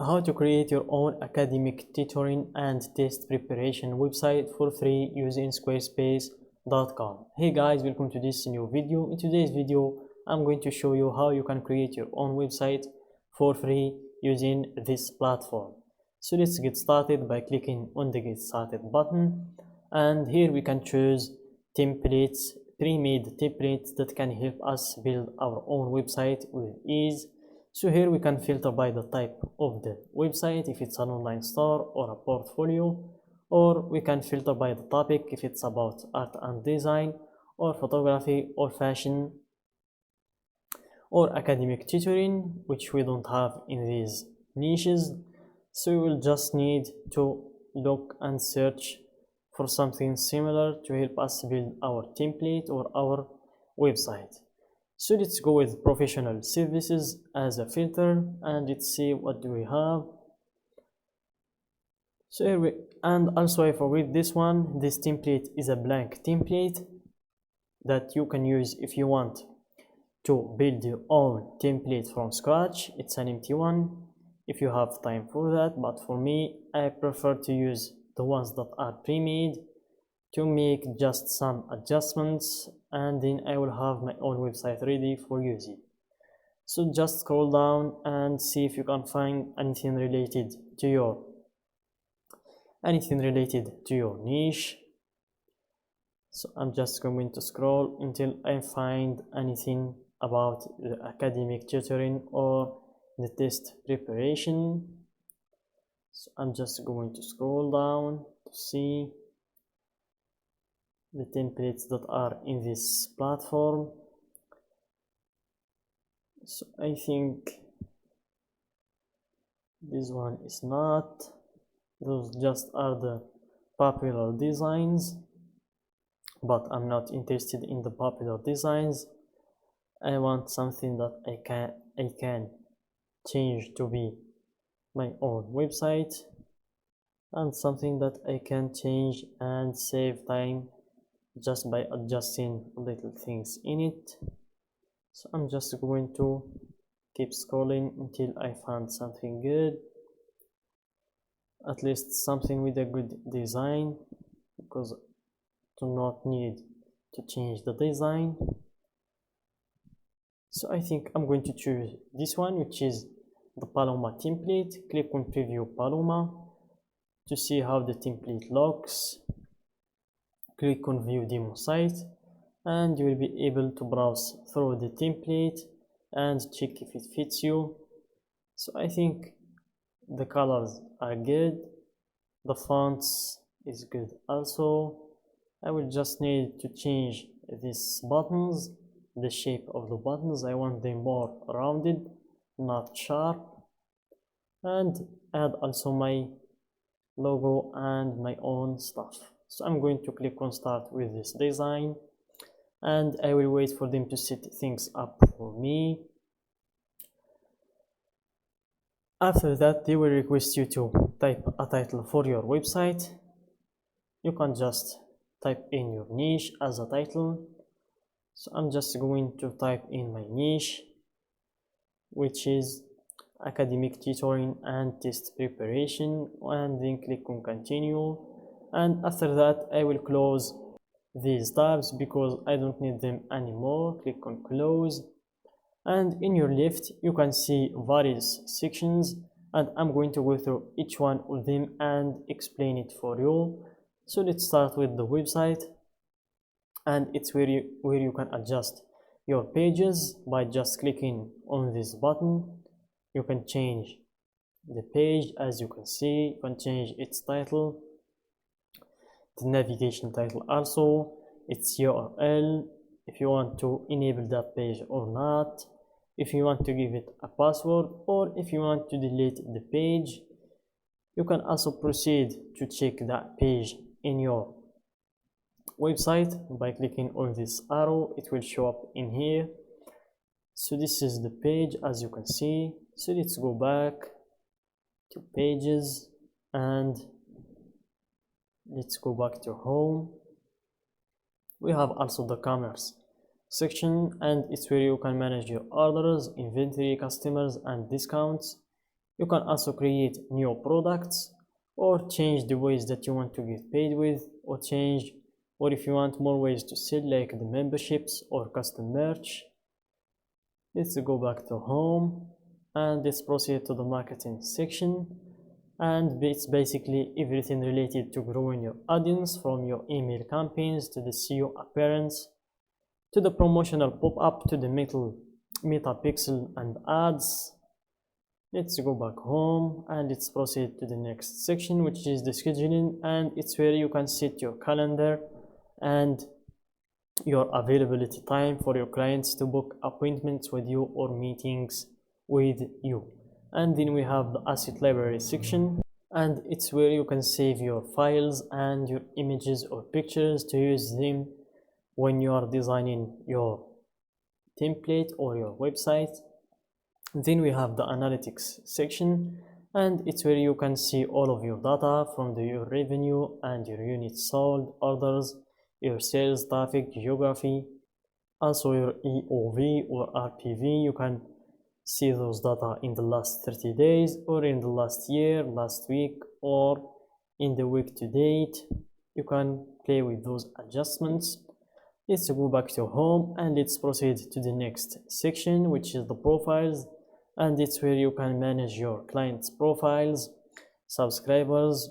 How to create your own academic tutoring and test preparation website for free using squarespace.com. Hey guys, welcome to this new video. In today's video, I'm going to show you how you can create your own website for free using this platform. So let's get started by clicking on the Get Started button, and here we can choose templates, pre-made templates that can help us build our own website with ease. So here we can filter by the type of the website, if it's an online store or a portfolio, or we can filter by the topic, if it's about art and design or photography or fashion or academic tutoring, which we don't have in these niches. So we will just need to look and search for something similar to help us build our template or our website. So let's go with professional services as a filter, and let's see what do we have. So here and also I forget this one. This template is a blank template that you can use if you want to build your own template from scratch. It's an empty one if you have time for that, but for me, I prefer to use the ones that are pre-made to make just some adjustments, and then I will have my own website ready for using. So just scroll down and see if you can find anything related to your niche. So I'm just going to scroll until I find anything about the academic tutoring or the test preparation. So I'm just going to scroll down to see the templates that are in this platform. So I think this one is not. Those just are the popular designs, but I'm not interested in the popular designs. I want something that I can change to be my own website, and something that I can change and save time just by adjusting little things in it. So I'm just going to keep scrolling until I find something good, at least something with a good design, because I do not need to change the design. So I think I'm going to choose this one, which is the Paloma template. Click on preview Paloma to see how the template looks. Click on view demo site, and you will be able to browse through the template and check if it fits you. So I think the colors are good, the fonts is good also. I will just need to change these buttons, the shape of the buttons. I want them more rounded, not sharp, and add also my logo and my own stuff. So I'm going to click on start with this design, and I will wait for them to set things up for me. After that, they will request you to type a title for your website. You can just type in your niche as a title. So I'm just going to type in my niche, which is academic tutoring and test preparation, and then click on continue. And after that, I will close these tabs because I don't need them anymore. Click on close, and in your left you can see various sections, and I'm going to go through each one of them and explain it for you. So let's start with the website, and it's where you can adjust your pages by just clicking on this button. You can change the page, as you can see. You can change its title, the navigation title, also its URL, if you want to enable that page or not, if you want to give it a password, or if you want to delete the page. You can also proceed to check that page in your website by clicking on this arrow. It will show up in here. So this is the page, as you can see. So let's go back to pages, and let's go back to home. We have also the commerce section, and it's where you can manage your orders, inventory, customers, and discounts. You can also create new products or change the ways that you want to get paid with, or if you want more ways to sell like the memberships or custom merch. Let's go back to home and let's proceed to the marketing section, and it's basically everything related to growing your audience, from your email campaigns to the SEO appearance to the promotional pop-up to the meta pixel and ads. Let's go back home and let's proceed to the next section, which is the scheduling, and it's where you can set your calendar and your availability time for your clients to book appointments with you or meetings with you. And then we have the asset library section, and it's where you can save your files and your images or pictures to use them when you are designing your template or your website. Then we have the analytics section, and it's where you can see all of your data from your revenue and your units sold, orders, your sales, traffic, geography, also your EOV or RPV. You can see those data in the last 30 days or in the last year, last week, or in the week to date. You can play with those adjustments. Let's go back to home and let's proceed to the next section, which is the profiles, and it's where you can manage your clients' profiles, subscribers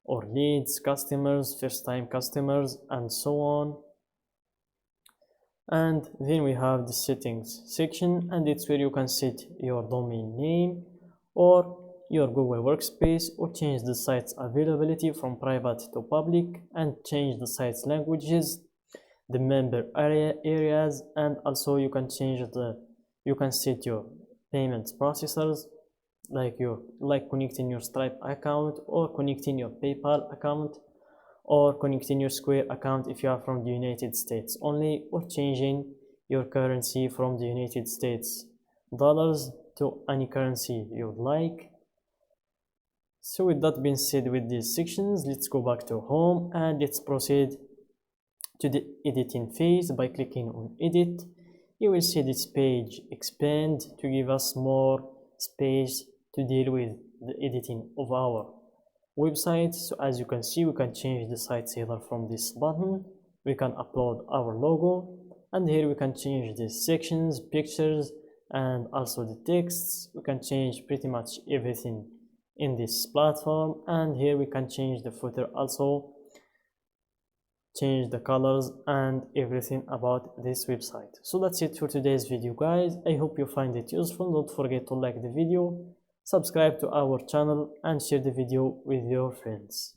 or leads, customers, first-time customers, and so on. And then we have the settings section, and it's where you can set your domain name or your Google Workspace, or change the site's availability from private to public, and change the site's languages, the member areas, and also you can set your payment processors, like connecting your Stripe account or connecting your PayPal account or connecting your Square account if you are from the United States only, or changing your currency from the United States dollars to any currency you'd like. So with that being said, with these sections, let's go back to home and let's proceed to the editing phase. By clicking on edit, you will see this page expand to give us more space to deal with the editing of our website. So as you can see, we can change the site header from this button, we can upload our logo, and here we can change the sections, pictures, and also the texts. We can change pretty much everything in this platform, and here we can change the footer also, change the colors and everything about this website. So that's it for today's video, guys. I hope you find it useful. Don't forget to like the video, subscribe to our channel, and share the video with your friends.